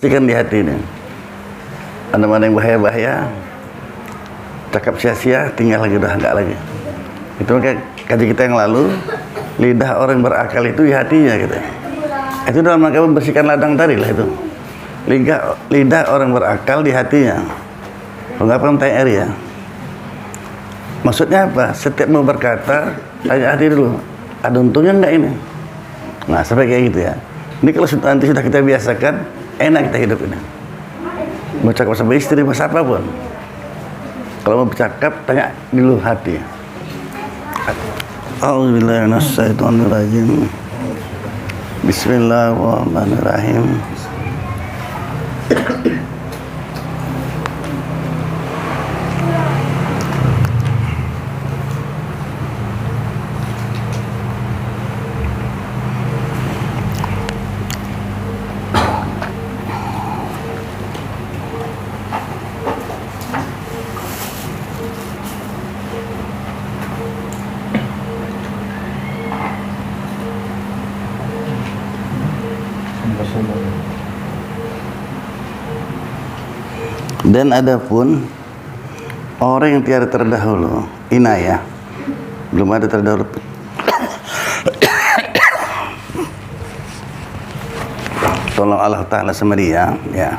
Pastikan di hati ini. Mana-mana yang bahaya-bahaya, cakap sia-sia, tinggal lagi, udah enggak lagi. Itu kayak kaji kita yang lalu, lidah orang berakal itu di hatinya gitu. Itu dalam rangka membersihkan ladang tadi lah itu. Lidah orang berakal di hatinya. Kalau nggak paham tanya ya. Maksudnya apa? Setiap mau berkata, tanya hati dulu. Ada untungnya enggak ini? Nah, sampai kayak gitu ya. Ini kalau nanti sudah kita biasakan, enak kita hidup ini. Mau cakap sama istri, sama siapapun. Kalau mau bercakap, tanya dulu hati. A'udzubillahi minasyaitonir rajim. Bismillahirrahmanirrahim. Dan adapun orang yang tiada terdahulu, inayah, belum ada terdahulu. Tolong Allah Ta'ala sama dia, ya.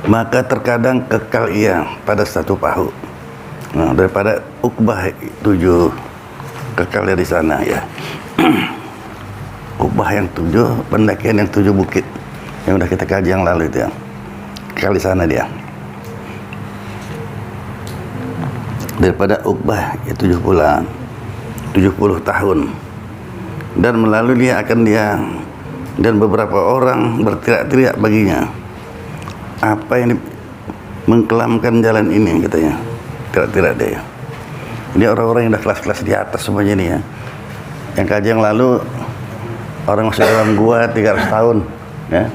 Maka terkadang kekal ia pada satu pahu. Nah, daripada Uqbah 7 kekal di sana ya. Uqbah yang 7, pendakian yang 7 bukit yang udah kita kaji yang lalu itu ya. Kekal di sana dia. Daripada Uqbah ya 70 tahun. Dan melalui dia dan beberapa orang berteriak-teriak baginya. Apa yang mengkelamkan jalan ini katanya, tidak dia. Ini orang-orang yang udah kelas-kelas di atas semuanya ini ya. Yang kaji yang lalu orang masuk dalam gua 300 tahun ya.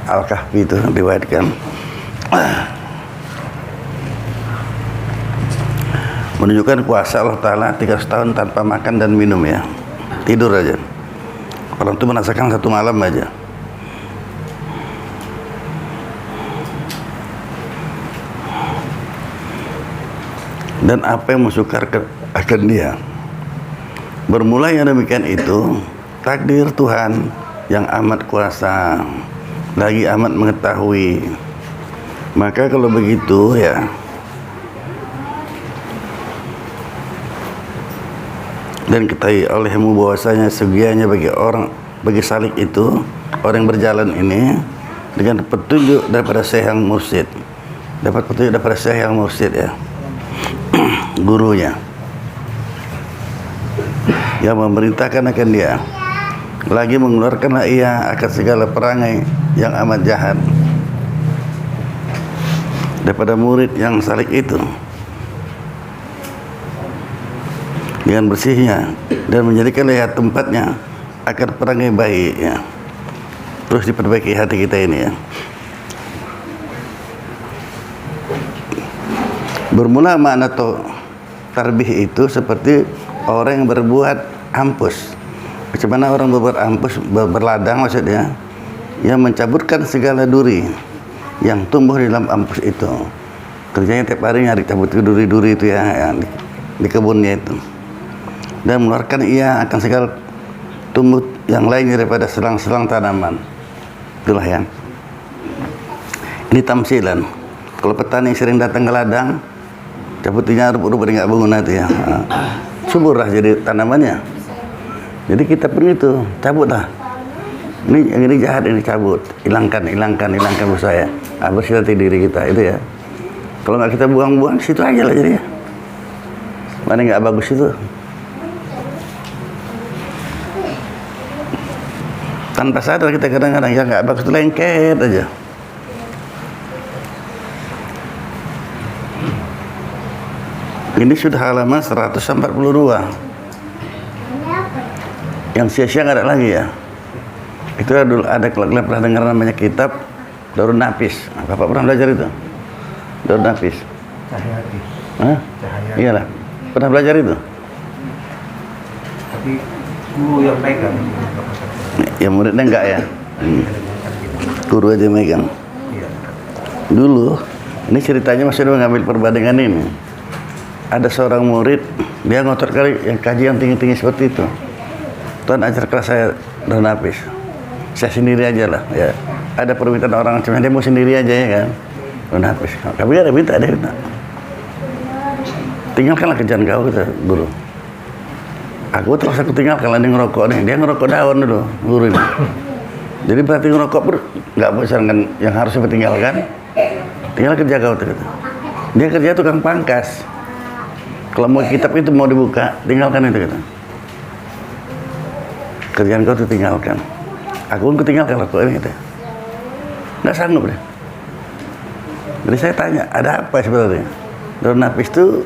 Al-Kahfi itu riwayatkan. Menunjukkan kuasa Allah Ta'ala 300 tahun tanpa makan dan minum ya. Tidur aja. Orang itu merasakan satu malam aja. Dan apa yang mensukarkan akan dia. Bermula yang demikian itu takdir Tuhan yang amat kuasa, lagi amat mengetahui. Maka kalau begitu ya, dan ketahui olehmu bahwasanya segianya bagi salik itu, orang yang berjalan ini dengan petunjuk daripada Syekh yang mursyid, dapat petunjuk daripada Syekh yang mursyid ya, gurunya yang memerintahkan akan dia, lagi mengeluarkanlah ia akan segala perangai yang amat jahat daripada murid yang salik itu dengan bersihnya, dan menjadikan lihat tempatnya akan perangai baik ya. Terus diperbaiki hati kita ini ya. Bermula makna tarbih itu seperti orang yang berbuat ampus. Bagaimana orang berbuat ampus, berladang maksudnya, yang mencaburkan segala duri yang tumbuh di dalam ampus itu. Kerjanya tiap hari nyari cabut duri-duri itu ya, di kebunnya itu. Dan mengeluarkan ia akan segala tumbuh yang lainnya daripada selang-selang tanaman. Itulah ya. Ini tamsilan. Kalau petani sering datang ke ladang, cabutinya rumput-rumput nggak bangun itu ya, subur lah jadi tanamannya. Jadi kita pun itu cabutlah. Ini yang ini jahat, ini cabut, hilangkan saya. Bersih hati diri kita itu ya. Kalau nggak kita buang-buang, situ aja lah jadi ya. Mana nggak bagus itu, Tanpa sadar kita kadang-kadang ya nggak bagus, lengket aja. Ini sudah halaman 142. Yang sia-sia nggak ada lagi ya. Itu dulu ada, kalau kalian pernah dengar namanya kitab Darun Nafis. Bapak pernah belajar itu? Darun Nafis. Cahyati. Hah? Cahyati. Iyalah. Pernah belajar itu? Tapi guru yang pegang. Ya muridnya enggak ya. Guru aja megang. Iya. Dulu, ini ceritanya masih mengambil perbandingan ini. Ada seorang murid, dia ngotot kali yang kaji yang tinggi-tinggi seperti itu. Tuan ajar kelas saya Darun Nafis. Saya sendiri aja lah. Ya. Ada permintaan orang, cuma dia mau sendiri aja ya kan. Darun Nafis. Tapi ada minta, ada minta. Tinggalkanlah kerjaan kau, kata guru. Aku terus aku tinggalkan, dia ngerokok nih. Dia ngerokok daun dulu, guru ini. Jadi berarti ngerokok nggak bosan kan yang harusnya ditinggalkan. Tinggal kerja kau, kata. Dia kerja tukang pangkas. Kalau mau kitab itu mau dibuka, tinggalkan itu, kata. Kerjaan kau itu tinggalkan. Aku pun tinggalkan rokok ini, kata. Nggak sanggup deh. Jadi saya tanya, ada apa sebenarnya? Darun Nafis itu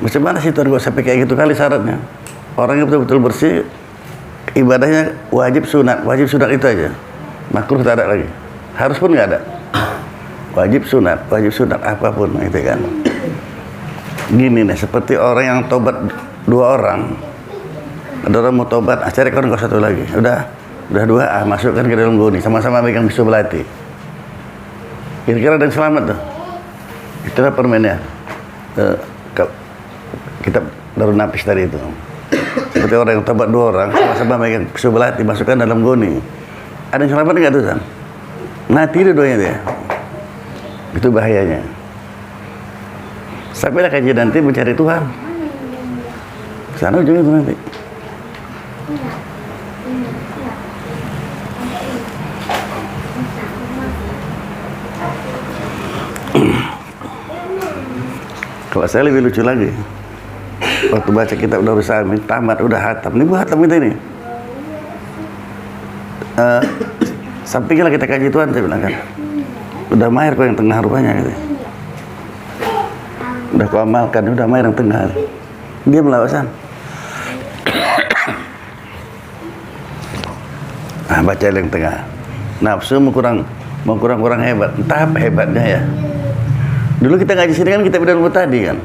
macam mana sih Tuan, gak sampai kayak gitu kali syaratnya? Orangnya betul-betul bersih, ibadahnya wajib sunat itu aja. Makruh tak ada lagi. Harus pun nggak ada. Wajib sunat apapun itu kan. Gini nih, seperti orang yang tobat 2 orang. Ada orang mau tobat, cari orang kau 1 lagi. Udah 2, masukkan ke dalam goni, sama-sama megang pisau belati. Kira-kira ada yang selamat tuh. Itulah permennya. Kitab Darun Nafis tadi itu. Seperti orang yang tobat 2 orang, sama-sama megang pisau belati, masukkan dalam goni. Ada yang selamat nggak tuh, San? Mati dua-duanya dia. Itu bahayanya. Sampailah kaji nanti mencari Tuhan. Sana ujungnya itu nanti. Kalau saya lebih lucu lagi. Waktu baca kitab Darus Samin, tamat, udah hatam. Ini buat hatam kita ini. Sampinglah kita kaji Tuhan, saya bilang kan. Udah mahir kau yang tengah rupanya gitu. Udah kau amalkan, udah mahir yang tengah. Dia melawasan. Baca yang tengah. Nafsu mau kurang hebat. Entah apa hebatnya ya. Dulu kita ngaji sini kan kita bilang tadi kan.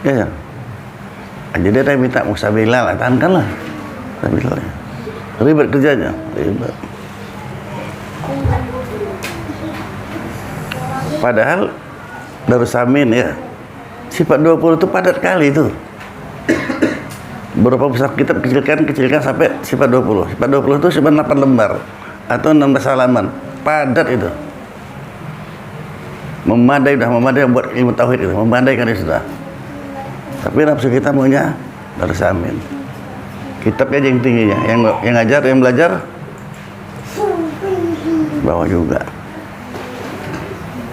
Ya. Jadi dia minta musabilal, tahankan lah. Musabilal. Ribet kerjanya, ribet. Padahal Darus Samin ya, sifat 20 itu padat kali itu. Berapa besar kitab kecilkan sampai sifat 20. Sifat 20 itu sifat 8 lembar atau 16 halaman. Padat itu. Memadai buat ilmu tauhid itu, memadai kan itu sudah. Tapi nafsu kita maunya Darus Samin. Kitabnya aja yang tingginya, yang ngajar, yang belajar bawa juga.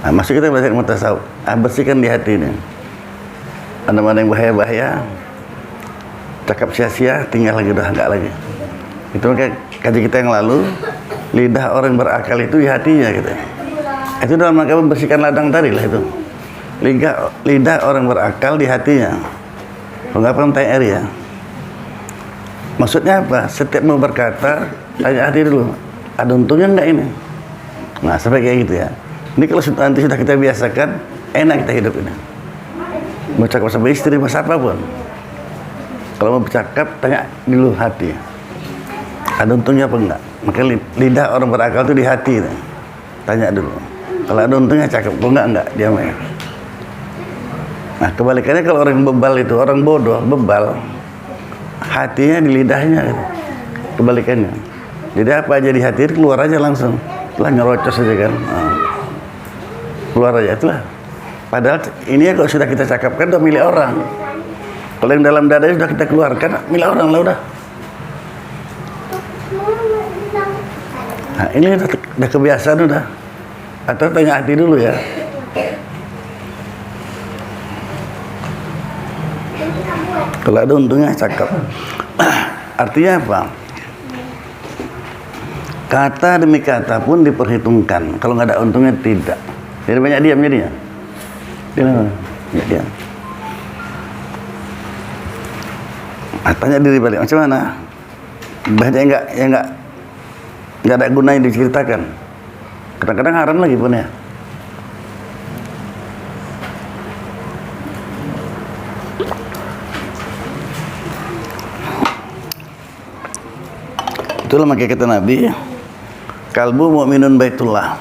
Nah, masuk kita belajar ilmu tasawuf, bersihkan di hati ini. Mana-mana yang bahaya-bahaya, cakap sia-sia, tinggal lagi, udah enggak lagi. Itu kayak kaji kita yang lalu, lidah orang berakal itu di hatinya gitu. Itu dalam rangka membersihkan ladang tadi lah itu. Lidah orang berakal di hatinya. Penggapan TR ya. Maksudnya apa? Setiap mau berkata, tanya hati dulu. Ada untungnya enggak ini? Nah, sampai kayak gitu ya. Ini kalau nanti sudah kita biasakan, enak kita hidup ini. Mau cakap sama istri, sama siapapun. Kalau mau bercakap, tanya dulu hati. Ada untungnya apa enggak? Maka lidah orang berakal itu di hati. Tanya dulu. Kalau ada untungnya cakap, kalau enggak, diam ya. Nah, kebalikannya kalau orang bebal itu, orang bodoh, bebal, hatinya di lidahnya. Kebalikannya. Lidah apa aja di hati, keluar aja langsung. Lah nyerocos aja kan. Nah. Keluar aja, itulah. Padahal ini ya kalau sudah kita cakapkan, udah milik orang. Kalau yang dalam dadanya sudah kita keluarkan, milik orang lah udah. Nah, ini udah kebiasaan udah. Atau tanya hati dulu ya. Kalau ada untungnya cakap. Artinya apa? Kata demi kata pun diperhitungkan. Kalau nggak ada untungnya tidak. Jadi banyak diam jadinya. Banyak diam. Tanya diri balik, macam mana? Banyak yang nggak ada gunanya diceritakan. Kadang-kadang haram lagi pun ya. Itulah makanya kata Nabi, kalbu mu'minun baitullah.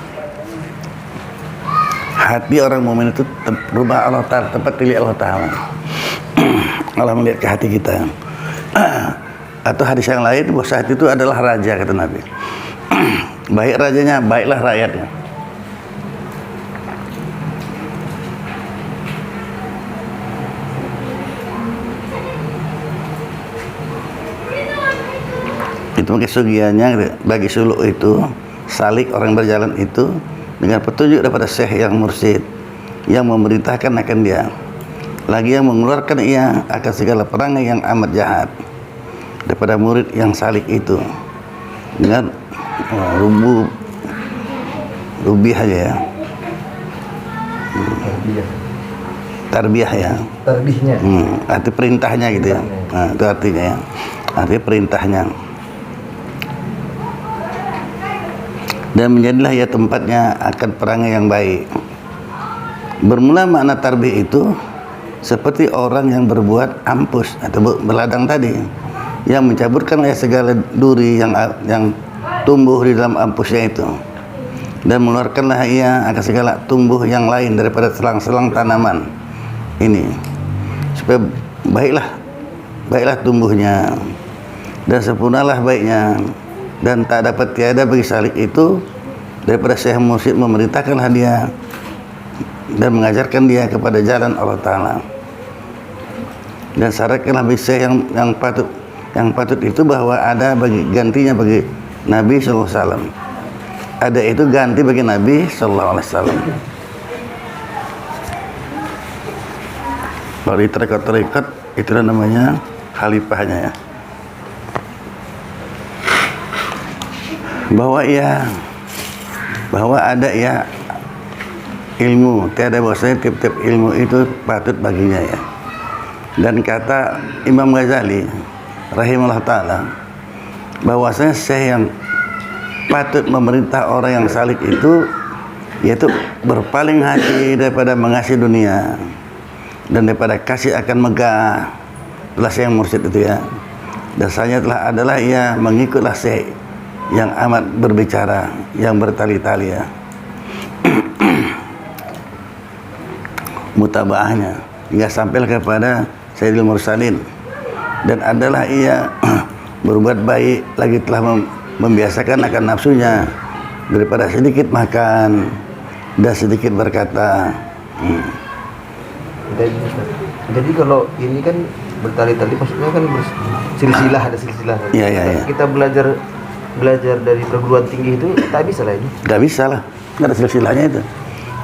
Hati orang mukmin itu rumah Allah Ta'ala, tempat pilih Allah Ta'ala. Allah melihat ke hati kita. Atau hadis yang lain, bahwa hati itu adalah raja, kata Nabi. Baik rajanya, baiklah rakyatnya. Itu kesugihannya bagi suluk itu, salik orang berjalan itu dengan petunjuk daripada syekh yang mursyid yang memerintahkan akan dia, lagi yang mengeluarkan ia akan segala perangai yang amat jahat daripada murid yang salik itu dengan rubiah aja ya, tarbiyah ya, Tarbihnya. arti perintahnya gitu ya. Nah, itu artinya ya, arti perintahnya. Dan menjadilah ia tempatnya akan perangai yang baik. Bermula makna tarbih itu seperti orang yang berbuat ampus atau berladang tadi, yang mencaburkan segala duri yang tumbuh di dalam ampusnya itu, dan mengeluarkanlah ia akan segala tumbuh yang lain daripada selang-selang tanaman ini, supaya baiklah tumbuhnya dan sempurnalah baiknya. Dan tak dapat tiada bagi salik itu daripada syekh mursyid memerintahkanlah dia dan mengajarkan dia kepada jalan Allah Ta'ala. Dan syaratkanlah bagi syekh yang patut itu bahwa ada bagi gantinya bagi Nabi SAW. Ada itu ganti bagi Nabi SAW. Kalau di tarekat itulah namanya khalifahnya ya. Bahwa ada ya ilmu, tiada bahwasanya tiap-tiap ilmu itu patut baginya ya. Dan kata Imam Ghazali rahimahullah ta'ala, bahwasanya syekh yang patut memerintah orang yang salik itu yaitu berpaling hati daripada mengasihi dunia dan daripada kasih akan megah. Itulah syekh mursyid itu ya. Dasarnya adalah ia mengikutlah syekh yang amat berbicara, yang bertali-tali ya. Mutabaahnya hingga sampai kepada Sayyidil Mursalin, dan adalah ia berbuat baik lagi telah membiasakan akan nafsunya daripada sedikit makan dan sedikit berkata. Jadi kalau ini kan bertali-tali maksudnya kan silsilah, ada silsilah. Iya. Kita belajar dari perguruan tinggi itu tak bisa lah ini. Nggak bisa lah, nggak ada silsilahnya itu.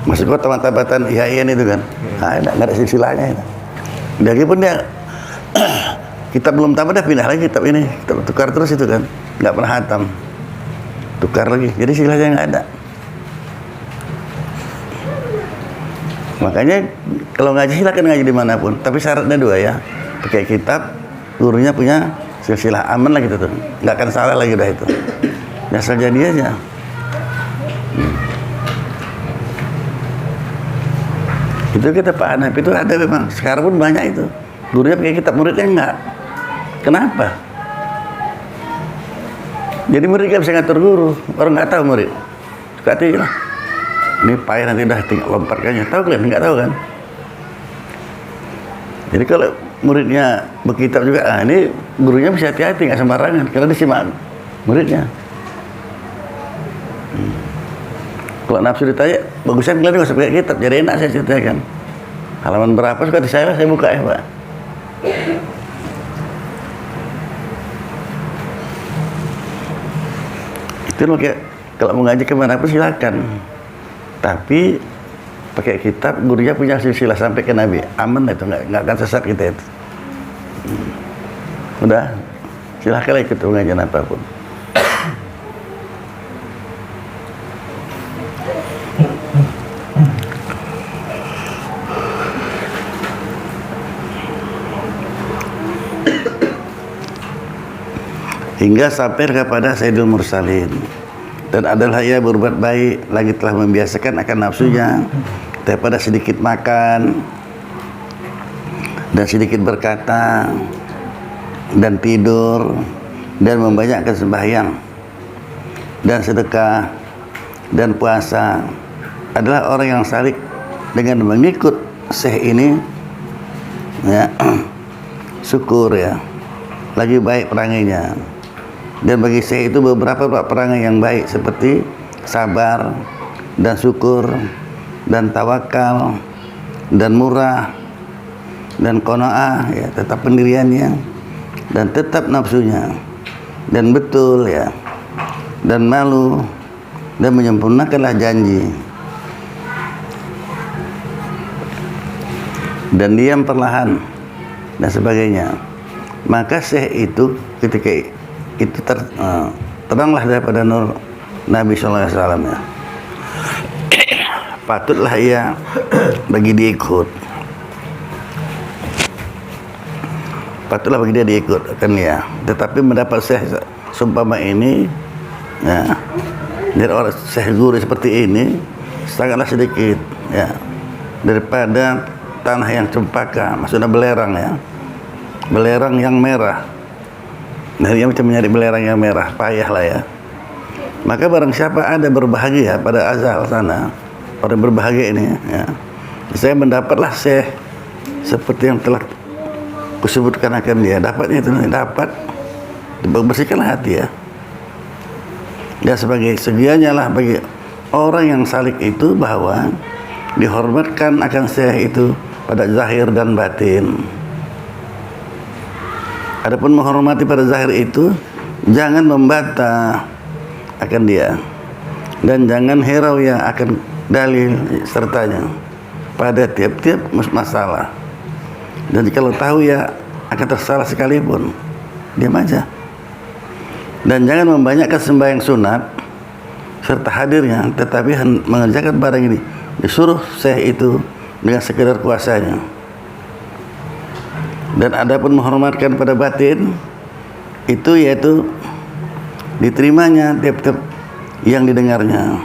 Maksud gua tamat-tamatan IAIN itu kan, nggak ada silsilahnya itu. Lagi pun dia kita belum tamat dah pindah lagi kitab ini, kita tukar terus itu kan, nggak pernah hatam, tukar lagi. Jadi silsilahnya nggak ada. Makanya kalau ngaji silakan ngaji dimanapun, tapi syaratnya dua ya, pakai kitab, gurunya punya silsilah, aman lah gitu tuh, nggak akan salah lagi dah itu, asal jadi aja. Itu kita Pak Hanif itu ada memang, sekarang pun banyak itu, gurunya pakai kitab, muridnya enggak. Kenapa? Jadi murid nggak bisa ngatur guru, orang nggak tahu murid, suka lah. Ini payah nanti dah tinggal lompatkannya, tahu kalian? Nggak tahu kan? Jadi kalau muridnya berkitab juga, ini gurunya bisa hati-hati, nggak sembarangan, karena disimak muridnya. Kalau nafsu ditanya, bagusnya kalian nggak usah pakai kitab, jadi enak saya ceritakan. Halaman berapa suka di saya buka ya Pak. Itu loh, kayak kalau mau ngaji kemana pun silakan. Tapi pakai kitab, gurunya punya silsilah sampai ke Nabi, aman itu, nggak akan sesat kita itu. Udah, silahkan ikut pengajian apapun. hingga sampai kepada Sayyidul Mursalin. Dan adalah ia berbuat baik, lagi telah membiasakan akan nafsunya daripada sedikit makan dan sedikit berkata dan tidur dan membanyakkan sembahyang dan sedekah dan puasa. Adalah orang yang salik dengan mengikut syekh ini, ya, syukur ya, lagi baik peranginya. Dan bagi syekh itu beberapa perangai yang baik seperti sabar dan syukur dan tawakal dan murah dan qanaah, ya, tetap pendiriannya dan tetap nafsunya dan betul, ya, dan malu dan menyempurnakanlah janji dan diam perlahan dan sebagainya. Maka syekh itu ketika itu teranglah daripada nur Nabi SAW, ya. Patutlah ia bagi dia ikut, patutlah bagi dia diikut kan, ya. Tetapi mendapat syekh seumpama ini, ya, dari orang syekh guru seperti ini sangatlah sedikit, ya, daripada tanah yang cempaka, maksudnya belerang, ya, belerang yang merah. Nah, dia macam mencari belerang yang merah, payahlah, ya. Maka barang siapa ada berbahagia pada azal sana, orang berbahagia ini, ya, saya mendapatlah syekh seperti yang telah kusebutkan akan dia. Dapatnya itu dapat bersihkanlah hati, ya. Dan sebagai segianya lah bagi orang yang salik itu bahwa dihormatkan akan syekh itu pada zahir dan batin. Adapun menghormati pada zahir itu, jangan membantah akan dia dan jangan herau yang akan dalil sertanya pada tiap-tiap masalah. Dan kalau tahu ya akan tersalah sekalipun, diam aja. Dan jangan membanyakkan sembahyang sunat serta hadirnya, tetapi mengerjakan barang ini disuruh syekh itu dengan sekedar kuasanya. Dan adapun menghormatkan pada batin itu yaitu diterimanya tiap-tiap yang didengarnya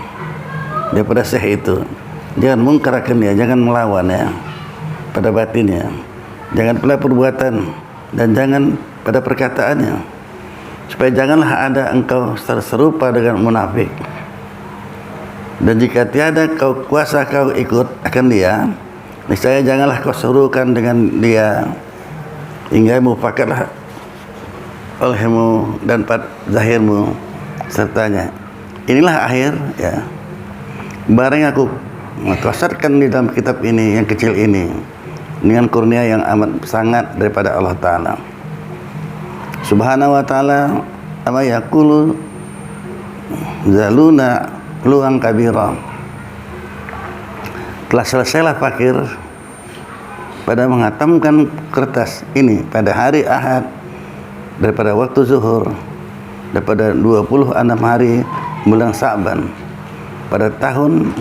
daripada syekh itu. Jangan mungkarakan dia, jangan melawan, ya, pada batinnya. Jangan pula perbuatan dan jangan pada perkataannya, supaya janganlah ada engkau serupa dengan munafik. Dan jika tiada kau kuasa kau ikut akan dia, niscaya janganlah kau serukan dengan dia hingga mufakatlah olehmu dan zahirmu sertanya. Inilah akhir, ya, barang yang aku kasarkan di dalam kitab ini yang kecil ini dengan kurnia yang amat sangat daripada Allah Ta'ala Subhanahu wa Ta'ala. Ama yaqulu zaluna luang kabira. Telah selesailah fakir pada menghatamkan kertas ini pada hari Ahad daripada waktu zuhur daripada 26 hari bulan Sa'ban pada tahun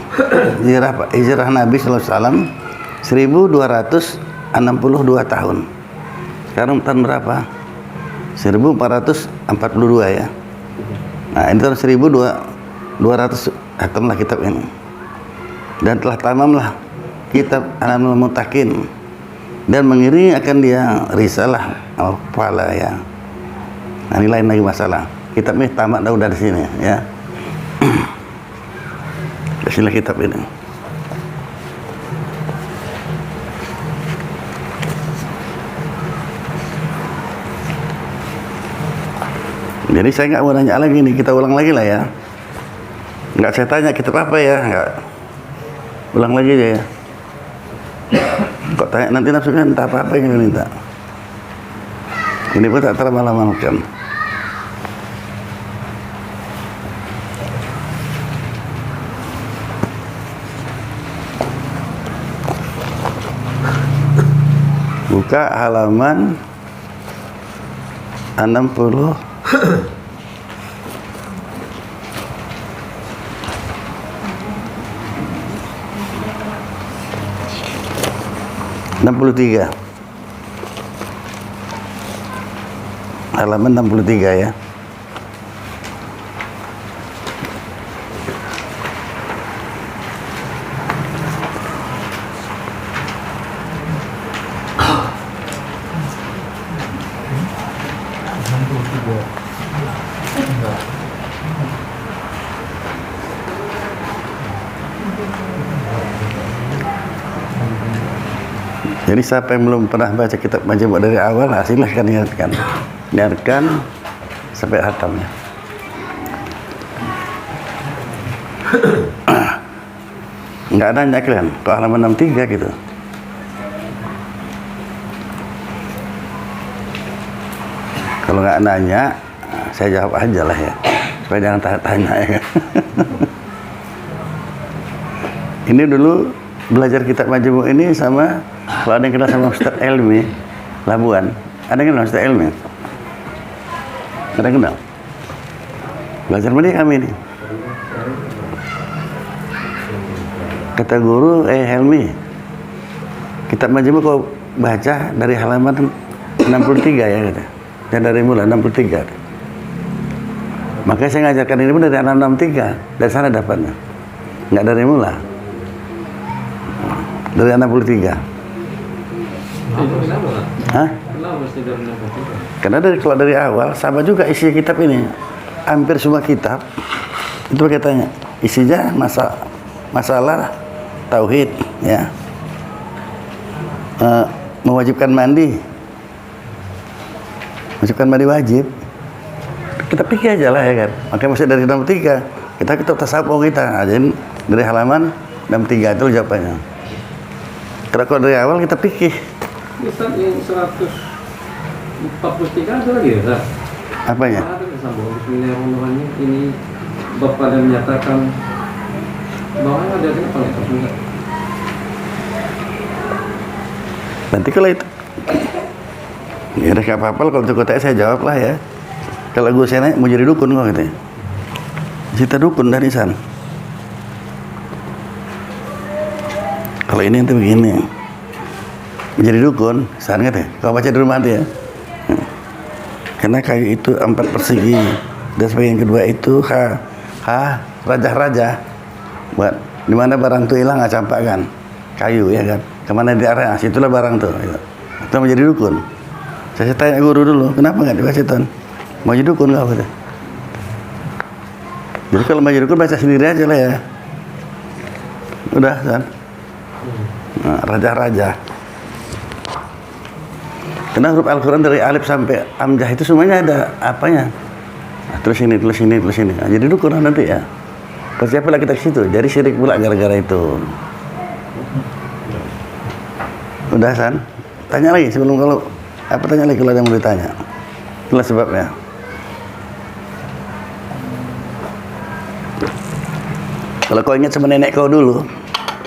hijrah Nabi SAW 1262 tahun. Sekarang tahun berapa? 1442, ya. Nah, ini tahun 1200 hatamlah kitab ini. Dan telah tamamlah kitab Alamul Muttaqin dan mengiringi akan dia risalah al-Fala, ya. Nah, ini lain lagi masalah. Kitab ini tamat dah dari sini, ya. Sila kitab ini. Jadi saya nggak mau nanya lagi nih, kita ulang lagi lah, ya. Nggak saya tanya kitab apa, ya, nggak. Ulang lagi aja, ya. Kok tanya nanti nafsunya entah apa yang minta. Ini pun tak teramal-amalkan. Buka halaman 60 63 halaman 63, ya. Jadi siapa yang belum pernah baca kitab Majmu' dari awal, silahkan niatkan sampai hatamnya. Nggak nanya kalian, ke halaman 63 gitu. Kalau nggak nanya, saya jawab aja lah ya, supaya jangan tanya ya kan. Ini dulu belajar kitab Majmu' ini sama, kalau ada yang kenal sama Ustaz Elmi Labuan, ada yang kenal Ustaz Elmi? Ada yang kenal? Belajar sama dia kami ini. Kata guru, Helmi, kitab Majmu' kau baca dari halaman 63 ya kata. Dan dari mulai 63. Makanya saya ngajarkan ini pun dari halaman 63, dari sana dapatnya. Nggak dari mula. Dari 63. Hah? Karena kalau dari awal sama juga isi kitab ini. Hampir semua kitab itu katanya isinya masalah tauhid ya. Mewajibkan mandi. Mewajibkan mandi wajib. Kita pikir aja lah ya kan. Makanya masih dari 63. Kita tasawuf kita. Jadi dari halaman 63 itu jawabannya. Kalau dari awal kita pikir. Ustaz yang 143 ada lagi ya, Ustaz? Apanya? Ada disambung Bismillahirrahmanirrahim. Ini Bapak pada menyatakan bahwa ada kenapa ya, Ustaz? Nanti kalau itu ya udah gak apa-apa, kalau untuk kota saya jawab lah ya. Kalau gue saya nanya, mau jadi dukun kok gitu ya. Cerita dukun dari sana. Kalau ini nanti begini, menjadi dukun, sangat ya. Kau baca di rumah nanti ya. Karena kayu itu 4 persegi, dan sebagian kedua itu raja-raja. Buat dimana barang itu hilang, campakkan kayu ya kan. Kemana diarah, situlah barang tuh. Gitu. Itu menjadi dukun. Saya tanya guru dulu, kenapa nggak dibaca Ton? Mau jadi dukun nggak gitu? Jadi kalau mau jadi dukun baca sendiri aja lah ya. Udah kan? Nah, raja-raja. Karena huruf Al-Quran dari alif sampai amjah itu semuanya ada apanya. Nah, terus ini. Nah, jadi dukun nanti ya. Persiapanlah kita ke situ. Jadi syirik pula gara-gara itu. Udah San? Tanya lagi sebelum kalau apa tanya lagi kalau ada yang mau ditanya. Itulah sebabnya. Kalau kau ingat sama nenek kau dulu,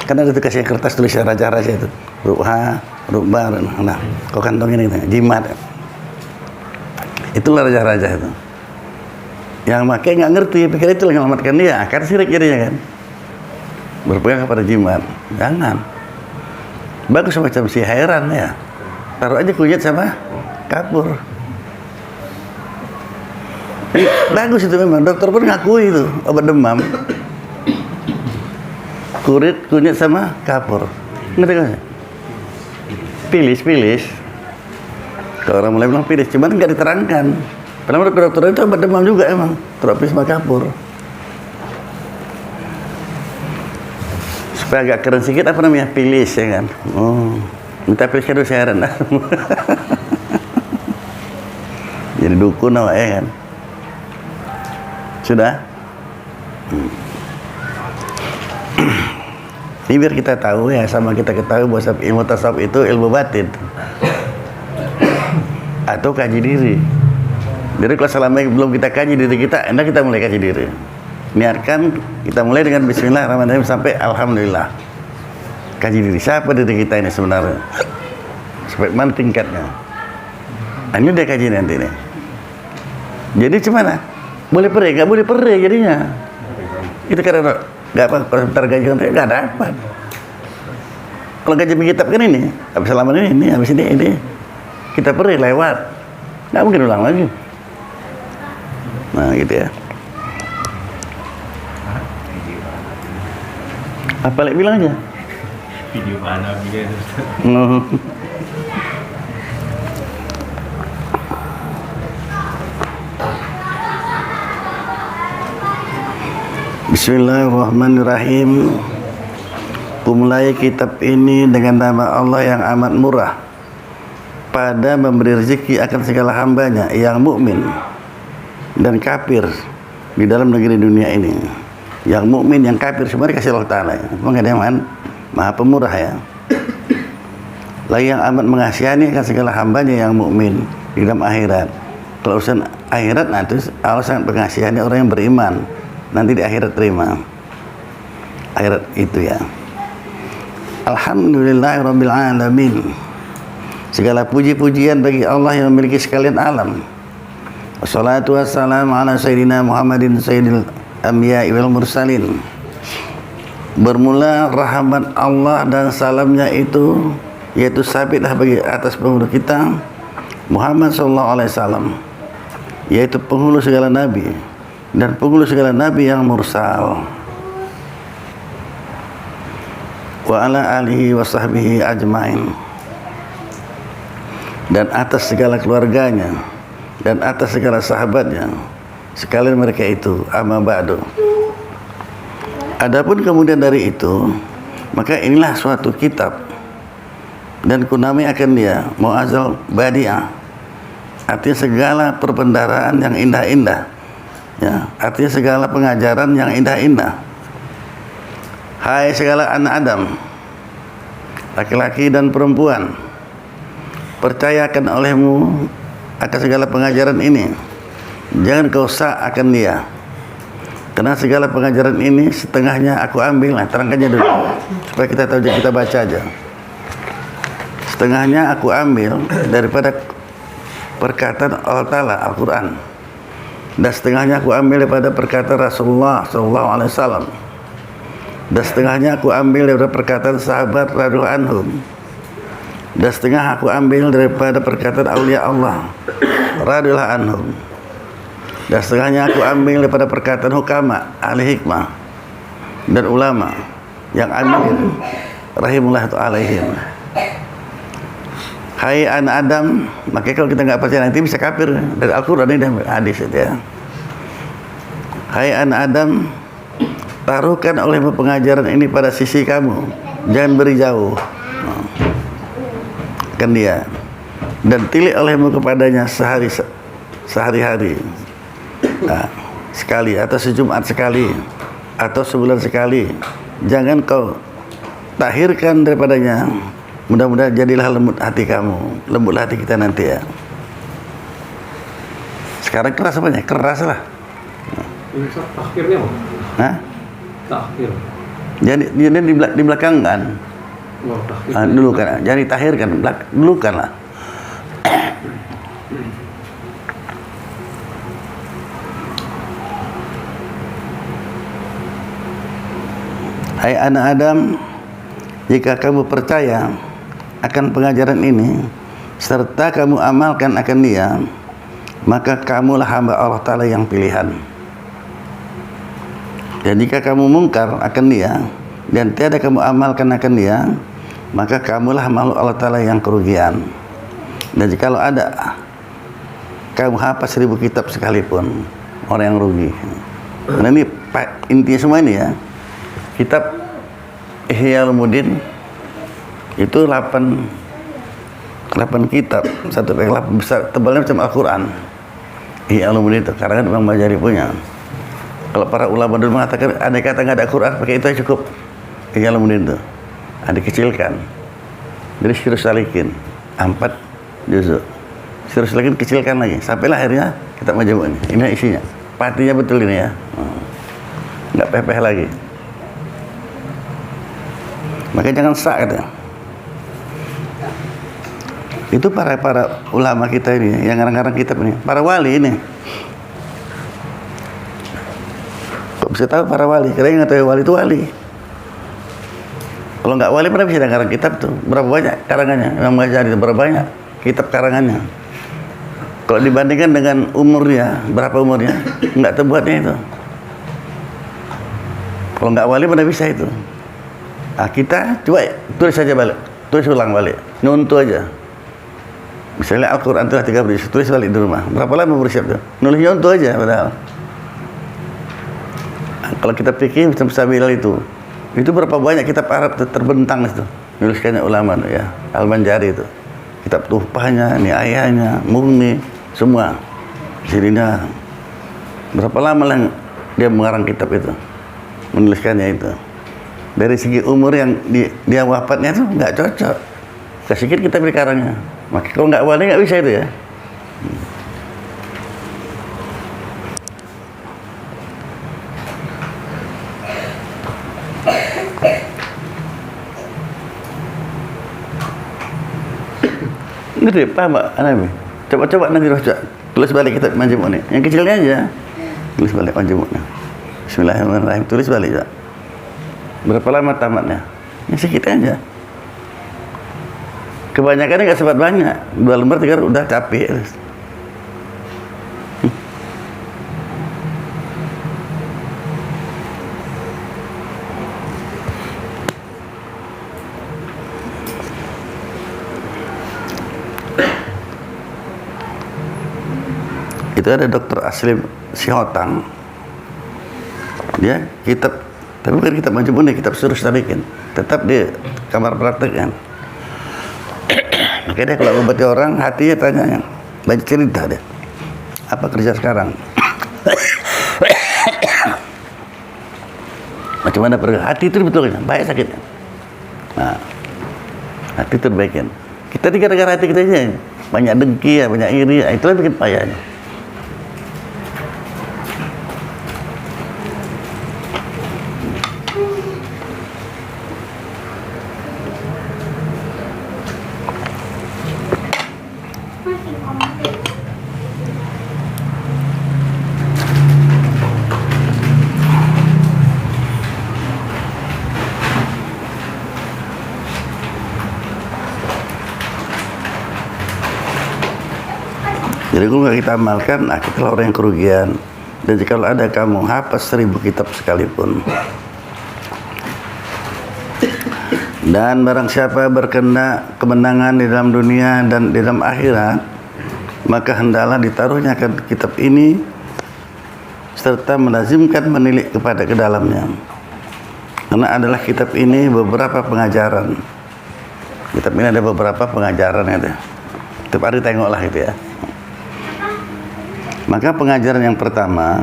kan ada tuh kasih kertas tulisan raja-raja itu. Huruf H, huruf B, nah, kau kantongin gitu, jimat. Itulah raja-raja itu. Yang makai nggak ngerti, pikir itu yang menyelamatkan dia, akar syirik jadinya kan. Berpegang kepada jimat, jangan. Bagus semacam si heran ya. Taruh aja kunyit sama kapur. Bagus itu memang, dokter pun ngakui itu obat demam. Kunyit sama kapur. Ngerti kan? Pilis. Kalau orang mulai bilang pilis, cuman nggak diterangkan. Padahal menurut dokter itu obat demam juga emang. Tropis sama kapur. Supaya agak keren sedikit apa namanya? Pilis ya kan? Oh, minta pilis kan saya heran. Jadi dukun awak ya kan? Sudah? Ini biar kita tahu ya, sama kita ketahui bahwa ilmu tasawuf itu ilmu batin atau kaji diri. Jadi kalau selama belum kita kaji diri kita, enak kita mulai kaji diri. Niatkan kita mulai dengan Bismillahirrahmanirrahim sampai Alhamdulillah. Kaji diri, siapa diri kita ini sebenarnya? Sampai mana tingkatnya? Nah, ini dia kaji nanti nih. Jadi gimana? Boleh perih, nggak boleh perih jadinya. Itu karena nggak apa, kalau sebentar gaji nggak dapat. Kalau gaji kitab kan ini, habis selama ini, habis ini, kita perih lewat, nggak mungkin ulang lagi. Nah gitu ya. Apa lagi bilang aja? Video mana video itu? Bismillahirrahmanirrahim. Kumulai kitab ini dengan nama Allah yang amat murah pada memberi rezeki akan segala hambanya yang mukmin dan kafir di dalam negeri dunia ini. Yang mukmin, yang kafir semua dikasih Allah Ta'ala. Mengenai Maha Pemurah ya. Lagi yang amat mengasihani akan segala hambanya yang mukmin di dalam akhirat. Kalau urusan akhirat nanti Allah sangat mengasihani orang yang beriman. Nanti di akhirat terima. Akhirat itu ya. Alhamdulillahirabbil alamin. Segala puji-pujian bagi Allah yang memiliki sekalian alam. Wassalatu wassalamu ala sayyidina Muhammadin sayyidil anbiya'i wal mursalin. Bermula rahmat Allah dan salamnya itu yaitu sabitlah bagi atas penghulu kita Muhammad sallallahu alaihi wasallam, yaitu penghulu segala nabi dan penghulu segala nabi yang mursal, wa ala alihi wa sahbihi ajmain, dan atas segala keluarganya dan atas segala sahabatnya sekalian mereka itu. Amma ba'du. Adapun kemudian dari itu, maka inilah suatu kitab dan kunami akan dia Mu'azzal Badi'ah, artinya segala perbendaharaan yang indah-indah ya, artinya segala pengajaran yang indah-indah. Hai segala anak Adam, laki-laki dan perempuan, percayakan olehmu akan segala pengajaran ini. Jangan kau sak akan dia, karena segala pengajaran ini setengahnya aku ambil. Nah, terangkannya dulu supaya kita tahu, kita baca aja. Setengahnya aku ambil daripada perkataan Allah Ta'ala Al-Quran, dan setengahnya aku ambil daripada perkataan Rasulullah SAW, dan setengahnya aku ambil daripada perkataan sahabat radhiyallahu anhum, dan setengah aku ambil daripada perkataan aulia Allah radhiyallahu anhum, dan setengahnya aku ambil daripada perkataan hukama, ahli hikmah dan ulama yang amin rahimullah alaihim. Hai anak Adam, makanya kalau kita nggak percaya nanti bisa kafir dari Al-Quran ini dan hadis itu ya. Hai anak Adam, taruhkan olehmu pengajaran ini pada sisi kamu, jangan beri jauh kan dia, dan tilik olehmu kepadanya sehari-hari sekali, atau sejumat sekali, atau sebulan sekali. Jangan kau tahirkan daripadanya. Mudah-mudahan jadilah lembut hati kamu, lembutlah hati kita nanti ya. Sekarang keras apanya? Keras lah. Ini takhirnya apa? Hah? Takhir. Jadi di belakang kan? Oh, takhir. Dulu kan, jadi tahir kan, dulu kan lah. Hai anak Adam, jika kamu percaya akan pengajaran ini serta kamu amalkan akan dia, maka kamulah hamba Allah Ta'ala yang pilihan. Dan jika kamu mungkar akan dia dan tiada kamu amalkan akan dia, maka kamulah makhluk Allah Ta'ala yang kerugian. Dan jikalau ada kamu hafal 1000 kitab sekalipun, orang yang rugi. Nah ini intinya semua ini ya. Kitab Ihya Ulumuddin itu 8 kitab, satu 8 besar, tebalnya macam Al-Quran. Ihya Ulumuddin itu karangan Imam Bajari punya. Kalau para ulama dulu mengatakan andai kata nggak ada Quran, pakai itu aja cukup. Ihya Ulumuddin itu dikecilkan, jadi Syirus Salikin 4 juzuk, Syirus Salikin kecilkan lagi, sampailah akhirnya kitab Majmu' ini. Ini isinya, patinya betul ini ya, nggak pepeh lagi. Makanya jangan sak katanya. Itu para ulama kita ini yang ngarang-ngarang kitab ini, para wali ini. Kok bisa tahu para wali? Karena yang tahu wali itu wali. Kalau nggak wali, mana bisa ngarang kitab tuh? Berapa banyak karangannya? Imam Ghazali itu berapa banyak kitab karangannya? Kalau dibandingkan dengan umurnya, berapa umurnya? Nggak terbuatnya itu. Kalau nggak wali, mana bisa itu? Nah, kita coba tulis saja balik, tulis ulang balik, nyontoh aja. Misalnya Al-Quran itu 30 juz, tulis balik di rumah. Berapa lama bersiap tuh? Nulis nyontoh aja padahal. Kalau kita pikir sambil itu berapa banyak kitab Arab terbentang itu, nuliskannya ulama ya, Al-Manjari itu, kitab Tuhfahnya, Niayahnya, Mughni, semua. Jadinya berapa lama lah dia mengarang kitab itu, menuliskannya itu. Dari segi umur yang dia wafatnya itu nggak cocok. Sedikit kita beri karangnya. Maka kalau nggak wali nggak bisa itu ya. Ngerti, paham Pak? Coba nanti baca. Tulis balik kitab Majmu' ini. Yang kecilnya aja. Tulis balik Majmu'-nya. Bismillahirrahmanirrahim. Tulis balik Pak. Berapa lama tamatnya? Yang sedikit aja. Kebanyakan nggak sempat banyak. 2 lembar 3 udah capek. Itu ada Dr. Aslim Sihotang, dia kitab, tapi bukan kitab Majmu' ini, kitab Surus Salikin, tetap di kamar praktek kan. Makanya dia kalau ngobati orang, hatinya tanya, banyak cerita dia, apa kerja sekarang, macam mana pergi, hati itu betul kan, baik sakitnya. Nah, hati itu baikkan. Kita di gara-gara hati kita aja, banyak dengki ya, banyak iri, itulah bikin payahnya. Jadi kalau kita amalkan, nah kita orang yang kerugian. Dan jika ada kamu hafaz 1000 kitab sekalipun, dan barang siapa berkehendak kemenangan di dalam dunia dan di dalam akhirat, maka hendaklah ditaruhnya kitab ini serta melazimkan menilik kepada ke dalamnya. Karena adalah kitab ini beberapa pengajaran. Kitab ini ada beberapa pengajaran itu. Tiap hari tengoklah itu ya. Maka pengajaran yang pertama,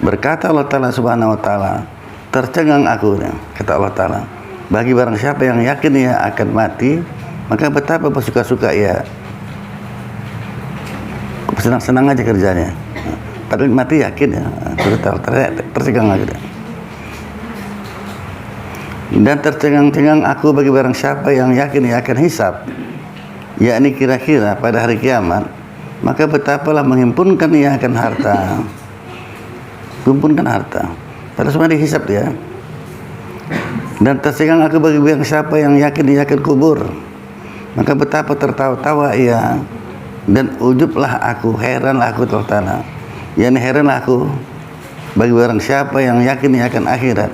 berkata Allah Ta'ala Subhanahu wa Ta'ala, tercengang aku, kata Allah Ta'ala, bagi barang siapa yang yakin ia akan mati, maka betapa bersuka-suka ia, senang-senang aja kerjanya. Padahal mati yakin ya, tercengang lagi. Dan tercengang-cengang aku bagi barang siapa yang yakin ia akan hisab, yakni kira-kira pada hari kiamat, maka betapalah menghimpunkan ia akan harta, kumpulkan harta, pada semua dihisab dia. Dan tercengang aku bagi barang siapa yang yakin ia akan kubur, maka betapa tertawa-tawa ia, dan ujublah aku, heranlah aku tertana, yakni heranlah aku bagi barang siapa yang yakin ia akan akhirat,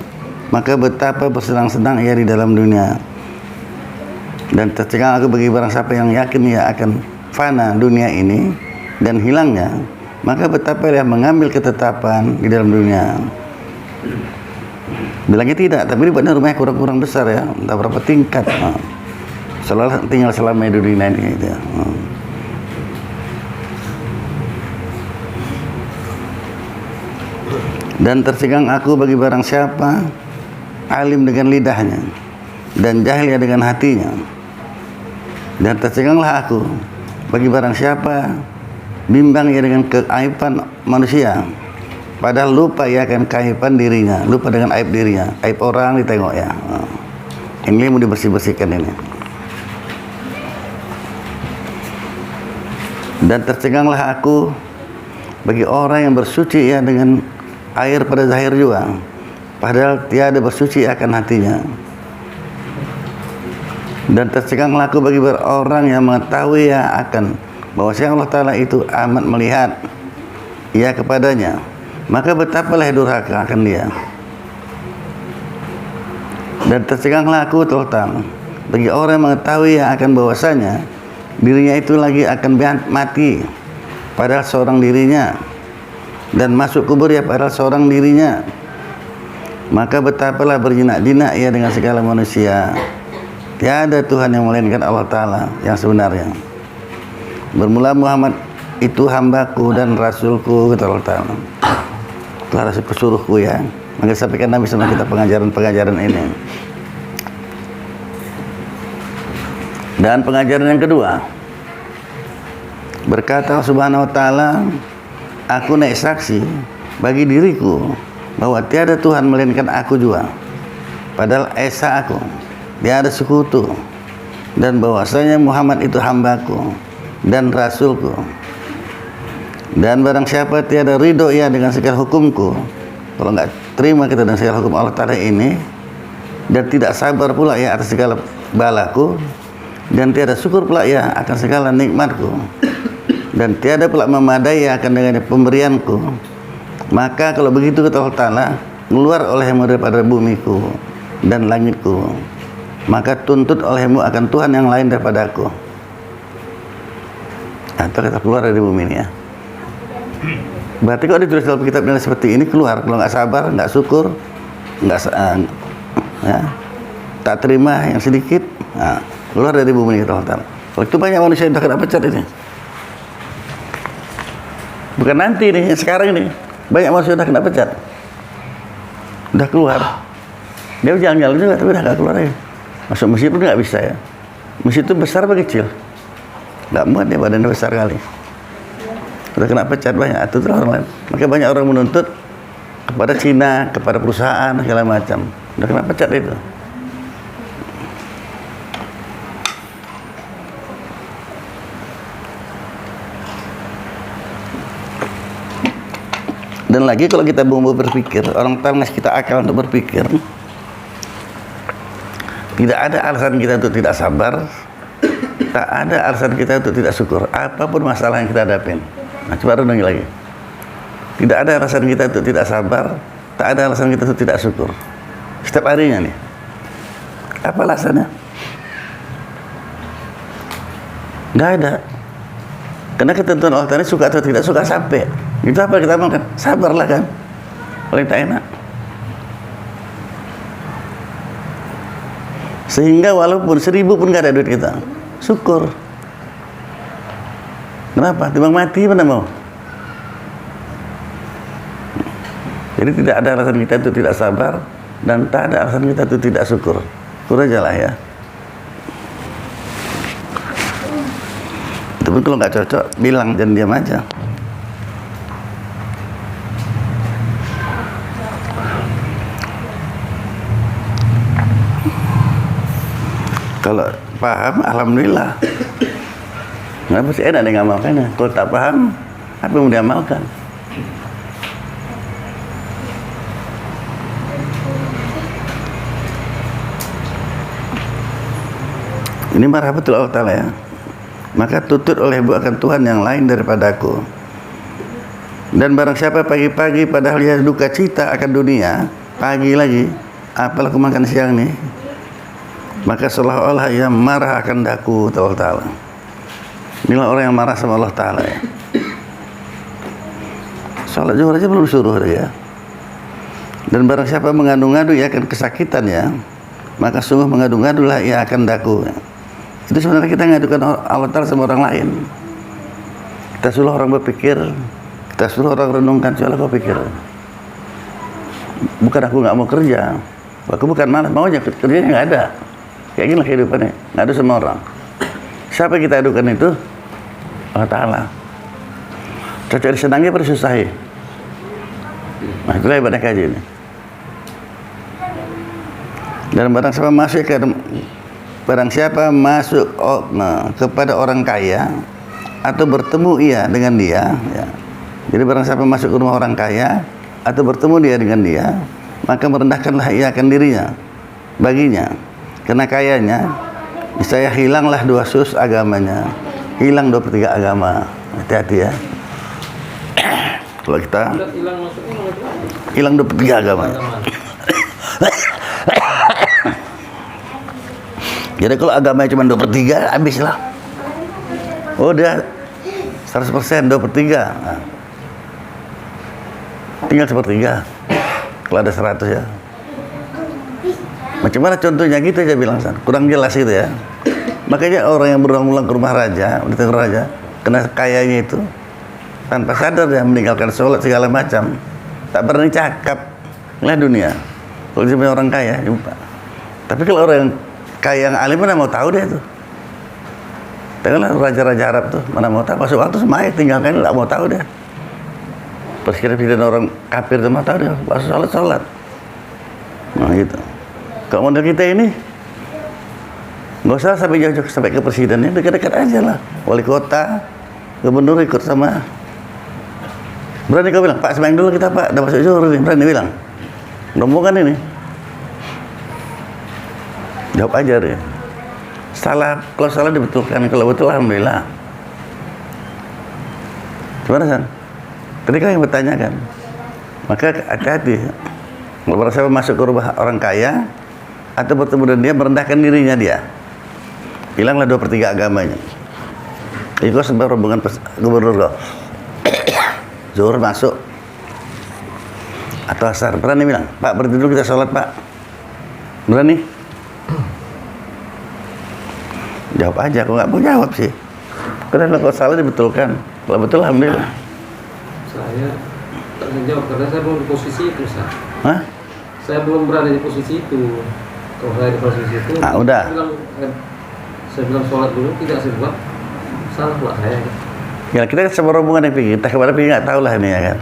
maka betapa bersenang-senang ia di dalam dunia. Dan tercengang aku bagi barang siapa yang yakin ia akan fana dunia ini dan hilangnya, maka betapa dia mengambil ketetapan di dalam dunia. Bilangnya tidak, tapi dibuatnya rumahnya kurang-kurang besar ya, entah berapa tingkat. Selalu tinggal selama di dunia ini gitu. Dan tercengang aku bagi barang siapa alim dengan lidahnya dan jahil dengan hatinya. Dan tercenganglah aku bagi barang siapa bimbang ia dengan keaiban manusia, padahal lupa ia akan keaiban dirinya, lupa dengan aib dirinya, aib orang ditengok ya. Ini mau dibersih-bersihkan ini. Dan tercenganglah aku bagi orang yang bersuci ya dengan air pada zahir juga, padahal tiada bersuci akan hatinya. Dan tercenganglah aku bagi orang yang mengetahui ya akan bahwa Allah Ta'ala itu amat melihat ia kepadanya, maka betapalah durhaka akan dia. Dan tercenganglah aku terutama bagi orang yang mengetahui ya akan bahwasanya dirinya itu lagi akan mati, padahal seorang dirinya, dan masuk kubur ya padahal seorang dirinya, Maka betapalah berjinak-jinak ia dengan segala manusia. Tiada Tuhan yang melainkan Allah Ta'ala yang sebenarnya. Bermula Muhammad itu hambaku dan rasulku, kata Allah Ta'ala. Telah rasul pesuruhku ya. Maka sampaikan Nabi sama kita pengajaran ini. Dan pengajaran yang kedua, berkata Subhanahu wa Ta'ala, aku naik saksi bagi diriku bahwa tiada Tuhan melainkan aku juga, padahal esa aku, tiada sekutu, dan bahwasanya Muhammad itu hambaku dan rasulku. Dan barang siapa tiada ridho ia dengan segala hukumku, kalau enggak terima kita dengan segala hukum Allah Ta'ala ini, dan tidak sabar pula ia atas segala balaku, dan tiada syukur pula ia akan segala nikmatku, dan tiada pula memadai akan dengan pemberianku, maka kalau begitu kata Allah Ta'ala, keluar olehmu daripada bumiku dan langitku, maka tuntut olehmu akan Tuhan yang lain daripada aku. Atau kita keluar dari bumi ini ya. Berarti kalau ditulis dalam kitab nilai seperti ini, keluar. Kalau nggak sabar, nggak syukur, ya, tak terima yang sedikit, nah, keluar dari bumi ini kata Allah Ta'ala. Kalau itu banyak manusia yang sudah kena pecat ini. Bukan nanti nih, sekarang ini banyak manusia sudah kena pecat, udah keluar. Dia jalan-jalan juga tapi udah nggak keluar ya. Masuk masjid pun nggak bisa ya. Masjid itu besar apa kecil? Nggak muat dia, badannya besar kali. Udah kena pecat banyak, itu orang lain. Maka banyak orang menuntut kepada Cina, kepada perusahaan segala macam. Udah kena pecat itu. Dan lagi kalau kita mau berpikir, orang tua ngasih kita akal untuk berpikir, tidak ada alasan kita untuk tidak sabar, tak ada alasan kita untuk tidak syukur, apapun masalah yang kita hadapin. Nah, coba renungi lagi. Tidak ada alasan kita untuk tidak sabar, tak ada alasan kita untuk tidak syukur. Setiap harinya nih. Apa alasannya? Nggak ada. Karena ketentuan Allah Ta'ala suka atau tidak suka sampai. Itu apa kita makan? Sabarlah kan. Paling tak enak. Sehingga walaupun 1000 pun nggak ada duit kita, syukur. Kenapa? Timbang mati mana mau? Jadi tidak ada alasan kita itu tidak sabar, dan tak ada alasan kita itu tidak syukur. Syukur aja lah ya. Tapi kalau nggak cocok, bilang, jangan diam aja. Kalau paham, alhamdulillah. Nggak pasti enak dia ngamalkannya. Kalau tak paham, apa yang mau diamalkan? Ini marah betul Allah Ta'ala ya. Maka tutut olehmu akan Tuhan yang lain daripada aku. Dan barang siapa pagi-pagi padahal dia duka cita akan dunia, pagi lagi, apalah aku makan siang nih, maka seolah-olah ia marah akan daku, Allah Ta'ala. Inilah orang yang marah sama Allah Ta'ala ya. Sholat zuhur aja belum suruh dia. Dan barang siapa mengadu-ngadu ia akan kesakitan ya, maka sungguh mengadu-ngadulah ia akan daku ya. Itu sebenarnya kita ngadukan Allah Ta'ala sama orang lain. Kita suruh orang berpikir, kita suruh orang renungkan, coba kau pikir. Bukan aku nggak mau kerja, aku bukan malas, maunya kerjanya nggak ada. Kayak gini lah kehidupannya, ngadu sama orang. Siapa yang kita adukan itu? Allah Ta'ala. Cocok disenangi pada susahi. Nah itulah ibadah kaji ini. Dan barang siapa masuk kepada orang kaya atau bertemu ia dengan dia ya. Jadi barang siapa masuk ke rumah orang kaya atau bertemu dia dengan dia, maka merendahkanlah ia akan dirinya baginya, karena kayanya saya hilanglah 2/3 agamanya, hilang 2/3 agama. Hati-hati ya. Kalau kita hilang 2/3 agama. Jadi kalau agamanya cuma 2/3, habislah. Oh dia 100%, 2/3. Nah, tinggal 1/3. Kalau ada 100 ya. Macam mana contohnya gitu aja bilang, kurang jelas gitu ya. Makanya orang yang berulang-ulang ke rumah raja, datang ke raja, kena kayanya itu, tanpa sadar dia meninggalkan sholat segala macam, tak berani cakap, lihat dunia. Kalau dia punya orang kaya, jumpa. Tapi kalau orang yang kaya yang alim mana mau tahu dia tuh. Tengoklah raja-raja Arab tuh, mana mau tahu. Masuk waktu semuanya tinggalkan, nggak mau tahu dia. Presiden orang kafir tuh mau tahu dia, masuk sholat. Nah gitu. Kalau model kita ini, nggak usah sampai jauh-jauh sampai ke presidennya, dekat-dekat aja lah. Wali kota, gubernur ikut sama. Berani kau bilang, Pak sembahyang dulu kita Pak, udah masuk zuhur nih, berani bilang. Rombongan ini. Jawab aja deh. Salah, kalau salah dibetulkan, kalau betul alhamdulillah. Gimana San? Ketika yang bertanyakan, maka hati-hati. Kalau merasa masuk ke rumah orang kaya atau bertemu dengan dia, merendahkan dirinya dia. Hilanglah 2/3 agamanya. Itu sebab rombongan gubernur kau. Zuhur masuk atau asar, berani bilang, Pak berhenti dulu kita sholat Pak. Berani? Jawab aja, kok nggak mau jawab sih. Karena kalau salah dibetulkan, kalau betul alhamdulillah. Saya tak bisa jawab karena saya belum di posisi itu, Ustaz. Hah? Saya belum berada di posisi itu. Kalau saya di posisi itu, Ah, udah. Saya bilang sholat dulu, tidak saya buat, salah pula saya. Ya kita semua rombongan yang pikir, tak kemana pikir nggak tahu lah ini ya kan.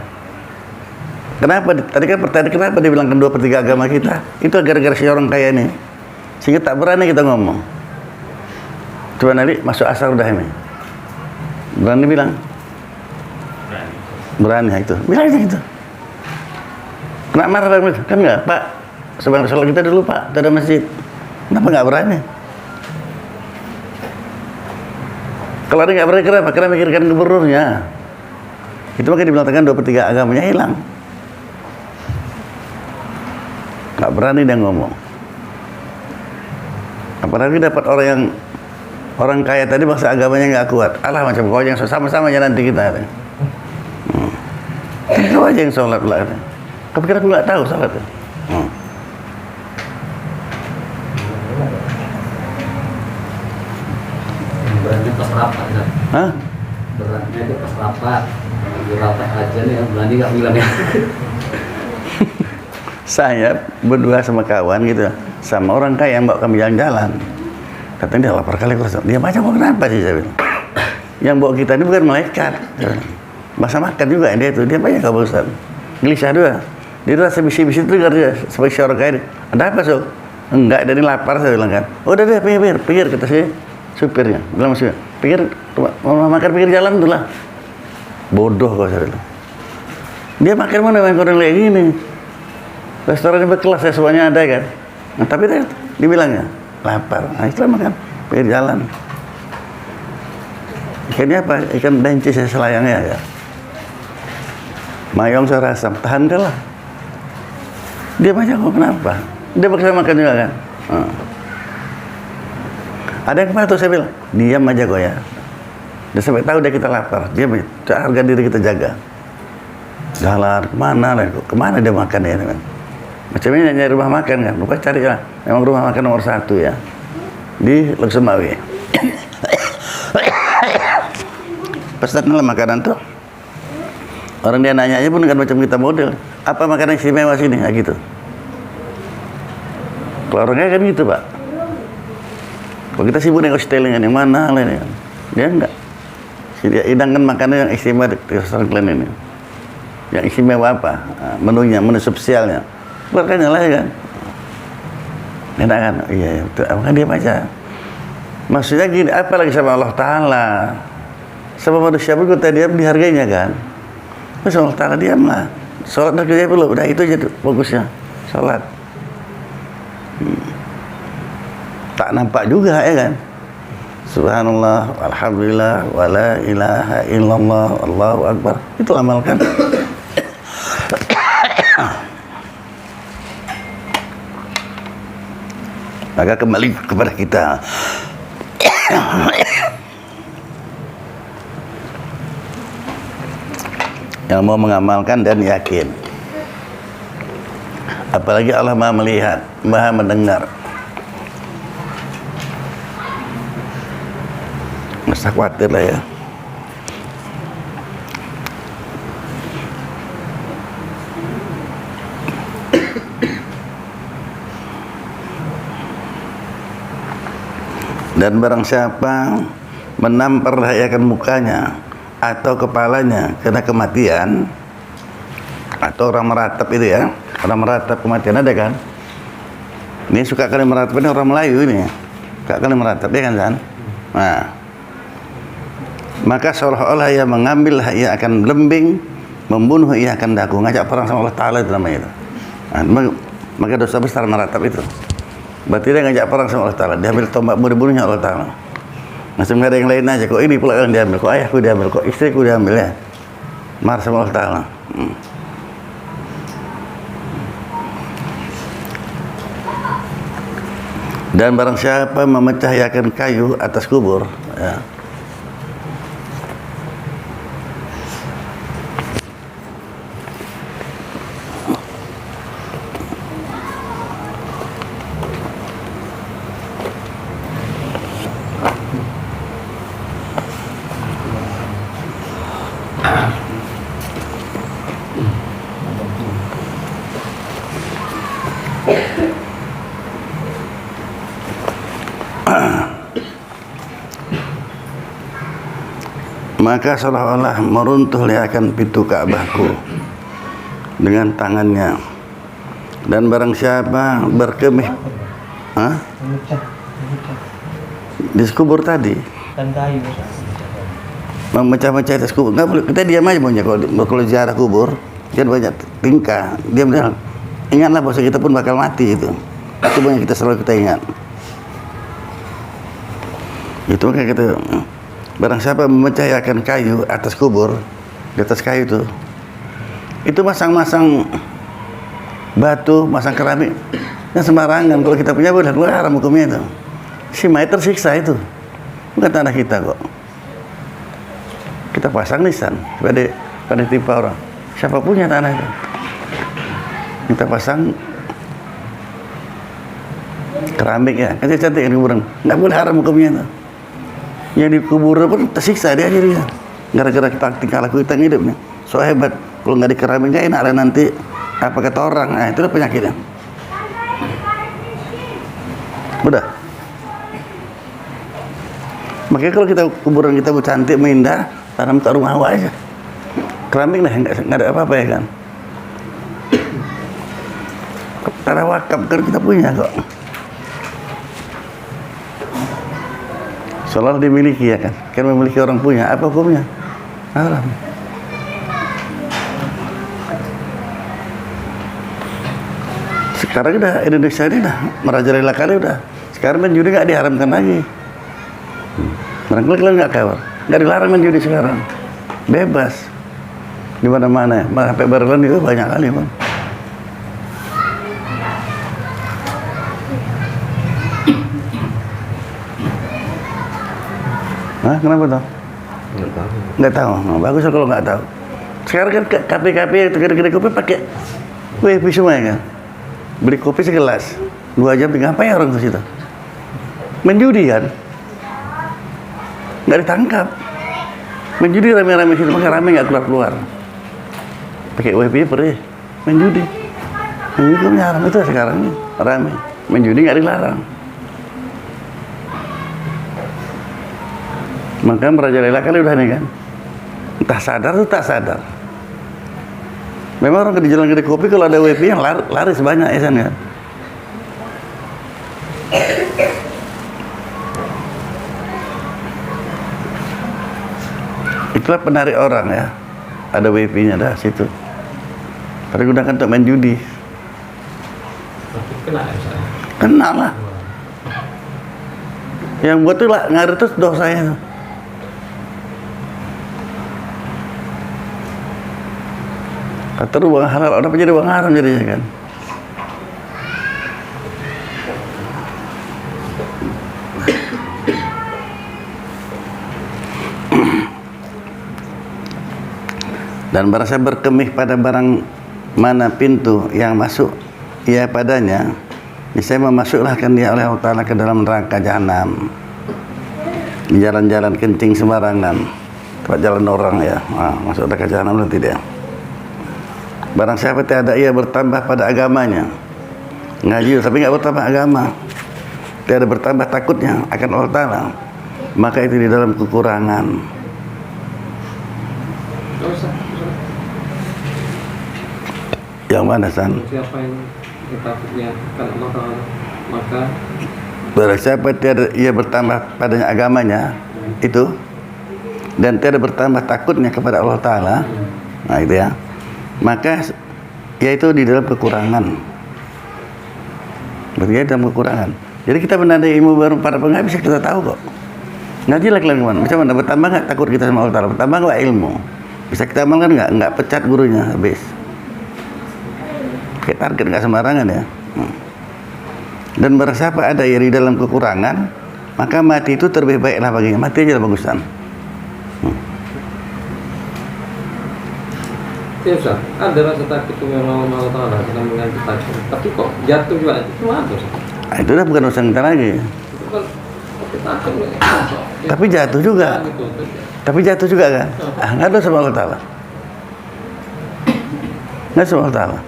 Kenapa? Tadi kan pertanyaan kenapa dia bilangkan 2/3 agama kita? Itu gara-gara si orang kaya ini. Sehingga tak berani kita ngomong. Coba nanti masuk asar udah ini. Berani bilang? Berani itu. Bilang aja gitu. Kenapa marah Bang? Kan enggak, Pak. Sebelum sholat kita dulu Pak, kita ada masjid. Kenapa nggak berani? Kalau dia nggak berani kenapa? Karena mikirkan gubernurnya. Itu makanya dibilangkan 2/3 agamanya hilang. Nggak berani dia ngomong. Apalagi dapat orang kaya tadi bahasa agamanya nggak kuat. Alah macam kau yang sama-sama aja nanti kita. Kau aja yang sholat lah. Tapi kira aku nggak tahu sholat. Berani pas rapat kan? Hah? Berani aja pas rapat. Lagi rapat aja nih, berani nggak bilang ya? Saya berdua sama kawan gitu, sama orang kaya yang bawa kami jalan-jalan. Katanya dia lapar kali kurang. Dia macam kenapa sih saya bilang. Yang bawa kita ini bukan malaikat. Masa makan juga dia itu. Dia banyak kau Ustaz. Gelisah dua. Dia rasa bisi-bisi itu dia sebagai seorang kaya. Ada apa so? Enggak, dia ini lapar saya bilang kan. Oh udah deh, pinggir kata saya supirnya. Bilang maksudnya, pinggir mau makan pinggir jalan tuh lah. Bodoh kau saya bilang. Dia makan mana yang orang kayak gini. Restoran yang berkelas ya semuanya ada kan. Nah, tapi dia dibilangnya lapar. Nah, itu makan pinggir jalan. Ikannya apa? Ikan dencis ya selayangnya ya. Mayong saya rasam, tahan lah. Dia macam kok kenapa? Dia bakal makan juga kan. Ada yang kemana tuh saya bilang, diam aja kok ya. Dia sampai tahu dia kita lapar. Dia harga diri kita jaga. Jalan kemana dia makan ya kan? Macam ini nyari rumah makan kan, lupa cari lah. Memang rumah makan nomor 1 ya di Luxemawi. Pas datang makanan tuh, orang dia nanya aja pun kan macam kita model. Apa makanan istimewa sini? Nah, gitu. Kalau orangnya kan gitu Pak. Kalau kita sibuk dengan styling yang mana lah ini, dia enggak. Dia hidangkan makanan yang istimewa di restoran kalian ini. Yang istimewa apa? Menunya, menu spesialnya. Keluarkannya lah ya kan. Enak kan? Iya, maka dia baca. Maksudnya gini, apa lagi sama Allah Ta'ala? Sama manusia pun kita diam dihargainya kan. Terus Allah Ta'ala diamlah. Sholat dan kerja perlu, udah itu aja tuh fokusnya. Sholat. Tak nampak juga ya kan. Subhanallah, alhamdulillah, wala ilaha illallah, Allahu Akbar. Itu amalkan. Maka kembali kepada kita. Yang mau mengamalkan dan yakin. Apalagi Allah Maha melihat, Maha mendengar. Nggak usah khawatir lah ya. Dan barang siapa menamperhayakan mukanya atau kepalanya karena kematian, atau orang meratap itu ya, orang meratap kematian ada kan? Ini suka kali meratap, ini orang Melayu ini, suka kali meratap ya kan San? Nah, maka seolah-olah ia mengambil, ia akan lembing, membunuh, ia akan daku, ngajak perang sama Allah Ta'ala itu namanya itu. Nah, maka dosa besar meratap itu. Berarti dia ngajak perang sama Allah Ta'ala, diambil tombak mau dibunuhnya Allah Ta'ala. Masih ada yang lain aja, kok ini pula yang diambil, kok ayahku diambil, kok istriku diambil ya. Marah sama Allah Ta'ala. Dan barang siapa memecahyakan kayu atas kubur ya, maka seolah-olah meruntuh liakan pintu Ka'bahku dengan tangannya. Dan barang siapa berkemih di kubur tadi memecah-mecah atas kubur, nggak boleh, kita diam aja punya. Kalau ziarah kubur kan banyak tingkah, diam. Ingatlah bahwa kita pun bakal mati itu banyak kita selalu kita ingat. Itu kayak gitu. Barang siapa memecahkan kayu atas kubur, di atas kayu itu masang-masang batu, masang keramik, yang sembarangan. Kalau kita punya boleh keluar, haram hukumnya itu. Si mayat tersiksa itu, bukan tanah kita kok. Kita pasang nisan pada tipe orang. Siapa punya tanah itu? Kita pasang keramik ya, kan cantik di kuburan. Nggak boleh, haram hukumnya itu. Yang di kubur pun tersiksa dia dirinya gara-gara tingkah laku kita hidupnya so hebat. Kalau nggak dikeramiknya enak lah nanti apa kata orang. Nah, itu penyakitnya. Udah. Makanya kalau kita kuburan kita mau cantik, indah, tanam ke rumah awak aja keramik lah, nggak ada apa-apa ya kan. Tanah wakaf kan kita punya kok, seolah dimiliki ya kan memiliki orang punya. Apa hukumnya? Haram. Sekarang udah Indonesia ini dah merajalela kali udah. Sekarang main judi nggak diharamkan lagi. Barangkali kalian nggak kabar, nggak dilarang main judi sekarang, bebas di mana-mana. Sampai Berlin itu banyak kali bang. Hah, kenapa tuh? Nggak tahu. Nah, bagus kalau nggak tahu. Sekarang kan kafe-kafe yang kedai kopi pakai wifi semua ya kan. Beli kopi segelas 2 jam, ngapain orang ke situ? Menjudi kan? Nggak ditangkap. Menjudi rame-rame situ, maka rame nggak keluar-keluar. Pakai wifi perih. Menjudi kan haram itu sekarang nih, rame. Menjudi nggak dilarang. Maka merajalela kali udah nih kan, entah sadar atau tak sadar. Memang orang di jalan kedai kopi kalau ada wifi yang lari sebanyak ya kan. Itulah penarik orang ya, ada wifi-nya dah situ. Pergunakan untuk main judi. Kena ya saya. Kena lah. Yang buat tuh lah ngaruh terus dosanya. Terus uang halal, orang jadi uang haram jadinya kan. Dan barang saya berkemih pada barang mana pintu yang masuk ia padanya, saya memasukkan dia oleh Allah Ta'ala ke dalam neraka jahanam. Di jalan-jalan kencing sembarangan, tempat jalan orang ya, masuk neraka jahanam nanti dia. Barang siapa tiada ia bertambah pada agamanya, ngaji tapi nggak bertambah agama, tiada bertambah takutnya akan Allah Ta'ala, maka itu di dalam kekurangan. Nggak usah. Yang mana San? Siapa yang takutnya akan Allah Ta'ala, maka Barang siapa tiada ia bertambah padanya agamanya itu, dan tiada bertambah takutnya kepada Allah Ta'ala, nah itu ya, maka yaitu di dalam kekurangan. Berarti dalam kekurangan. Jadi kita menandai ilmu baru para pengaji bisa kita tahu kok. Ngaji lagi gimana? Macam mana? Bertambah nggak takut kita sama Allah Ta'ala? Bertambah nggak ilmu? Bisa kita amalkan nggak? Nggak pecat gurunya habis. Kayak target nggak sembarangan ya. Dan barang siapa ada yang di dalam kekurangan, maka mati itu terlebih baiklah baginya. Mati aja lah bagusan. ya Ustaz, ada rasa takut memang Allah Ta'ala dengan mengaji takut, tapi kok jatuh juga itu ada Ustaz. Nah, itu udah bukan urusan kita lagi. Itu kan takut Tapi jatuh juga. Tapi jatuh juga kan? Nggak ada sama Allah Ta'ala. Nggak sama Allah Ta'ala.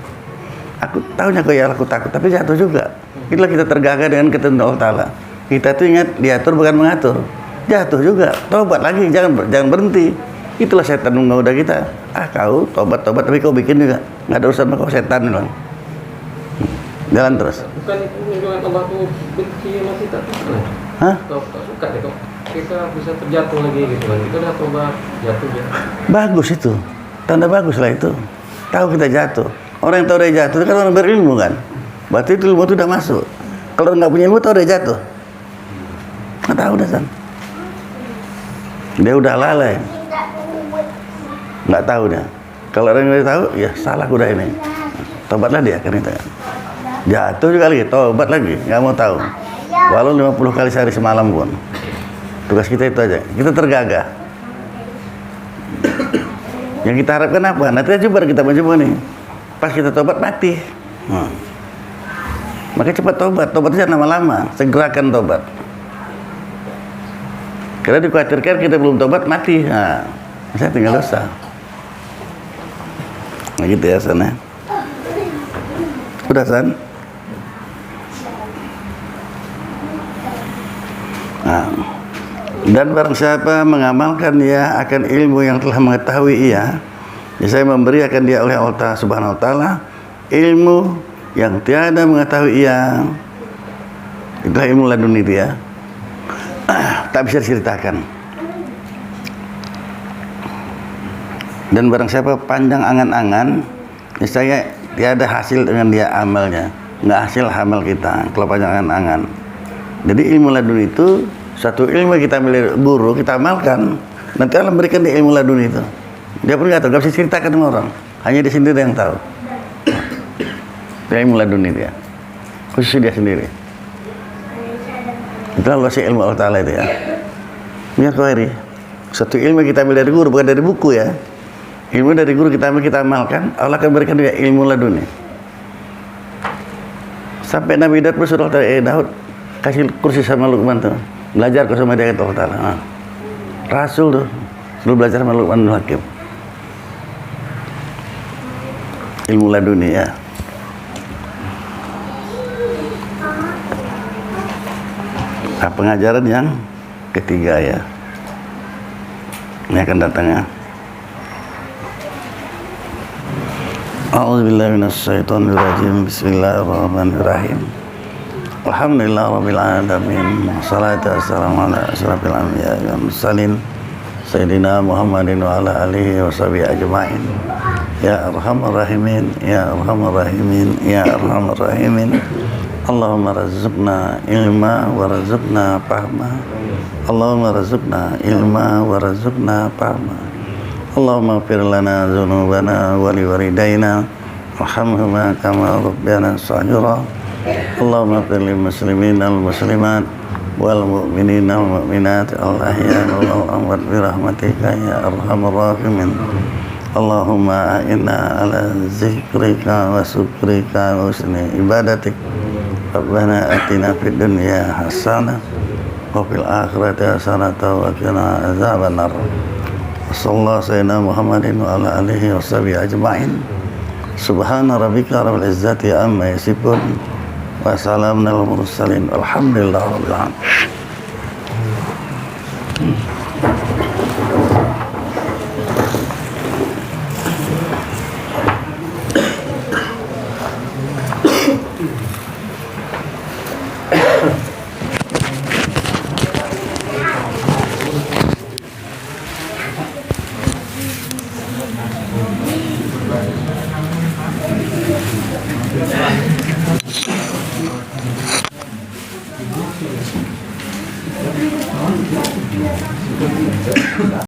Aku tahunya kok ya aku takut, tapi jatuh juga. Itulah kita tergagah dengan ketentuan Allah Ta'ala. Kita tuh ingat diatur bukan mengatur. Jatuh juga, tobat lagi, jangan berhenti. Itulah setan menggoda kita. Kau tobat tapi kau bikin juga. Nggak ada urusan sama kau, setan bilang. Jalan terus. Bukan itu menunjukkan Allah tuh benci sama kita tuh. Hah? Kau suka deh kok kita bisa terjatuh lagi gitu kan. Kita udah tobat, jatuh ya. Bagus itu. Tanda bagus lah itu. Tahu kita jatuh. Orang yang tahu dia jatuh itu kan orang berilmu kan. Berarti itu ilmu itu udah masuk. Kalau nggak punya ilmu tahu dia jatuh. Nggak tahu dah San. Dia udah lalai. Nggak tahu dia. Kalau orang yang tahu, ya salah udah ini. Tobatlah dia kan itu. Jatuh juga lagi, tobat lagi. Nggak mau tahu. Walau 50 kali sehari semalam pun. Tugas kita itu aja. Kita tergagah. Yang kita harapkan apa? Nanti coba kita mencoba nih. Pas kita tobat mati. Maka cepat tobat. Tobatnya jangan lama-lama. Segerakan tobat. Karena dikhawatirkan kita belum tobat mati. Nah, saya tinggal dosa. Nah gitu ya San ya. Udah San? Nah, dan barang siapa mengamalkan dia akan ilmu yang telah mengetahui ia, saya memberi akan dia oleh Allah Subhanahu wa Ta'ala ilmu yang tiada mengetahui ia. Itulah ilmu laduni dia. Tak bisa diceritakan. Dan barang siapa panjang angan-angan, saya tiada hasil dengan dia amalnya, nggak hasil amal kita kalau panjang angan-angan. Jadi ilmu laduni itu satu ilmu kita milih guru, kita amalkan, nanti Allah berikan dia ilmu laduni itu. Dia pun nggak tahu, nggak bisa ceritakan sama orang, hanya dia sendiri yang tahu. Dia ilmu laduni dia, khusus dia sendiri. Itulah luasnya ilmu Allah Ta'ala itu ya. Ini khairi. Satu ilmu kita ambil dari guru, bukan dari buku ya. Ilmu dari guru kita ambil, kita amalkan, Allah akan berikan dia ilmu laduni. Sampai Nabi Daud bersuruh Daud kasih kursi sama Luqman tuh, belajar kau sama dia kata Allah Ta'ala. Rasul tuh suruh belajar sama Luqman Hakim. Ilmu laduni ya. Nah, pengajaran yang ketiga ya. Ini akan datangnya. A'udzubillahi minasyaitonirrajim. Bismillahirrahmanirrahim. Alhamdulillahirabbil alamin. Wassalatu wassalamu ala asyrafil anbiya'i wal mursalin sayyidina Muhammadin wa ala alihi washabihi ajmain. Ya arhamar rahimin, ya arhamar rahimin, ya arhamar rahimin. Allahumma razuqna ilma wa razuqna fahma. Allahumma razuqna ilma wa razuqna fahma. Allahumma ighfir lana dzunubana wa liwalidayna warhamhuma kama rabbayana shaghira. Allahumma ighfir lil muslimin wal muslimat wal mu'minin wal mu'minat al ahya wal amwat bi rahmatika ya arhamar rahimin. Allahumma inna ala zikrika wa syukrika wa husni ibadatik. Rabbana atina fid dunya hasanah wa fil akhirati hasanah wa qina azabannar. Sallallahu sayyidina Muhammadin wa ala alihi wa sahbihi ajma'in. Subhana rabbika rabbil izzati amma yasifun wa salamun alal mursalin walhamdulillahi rabbil alamin.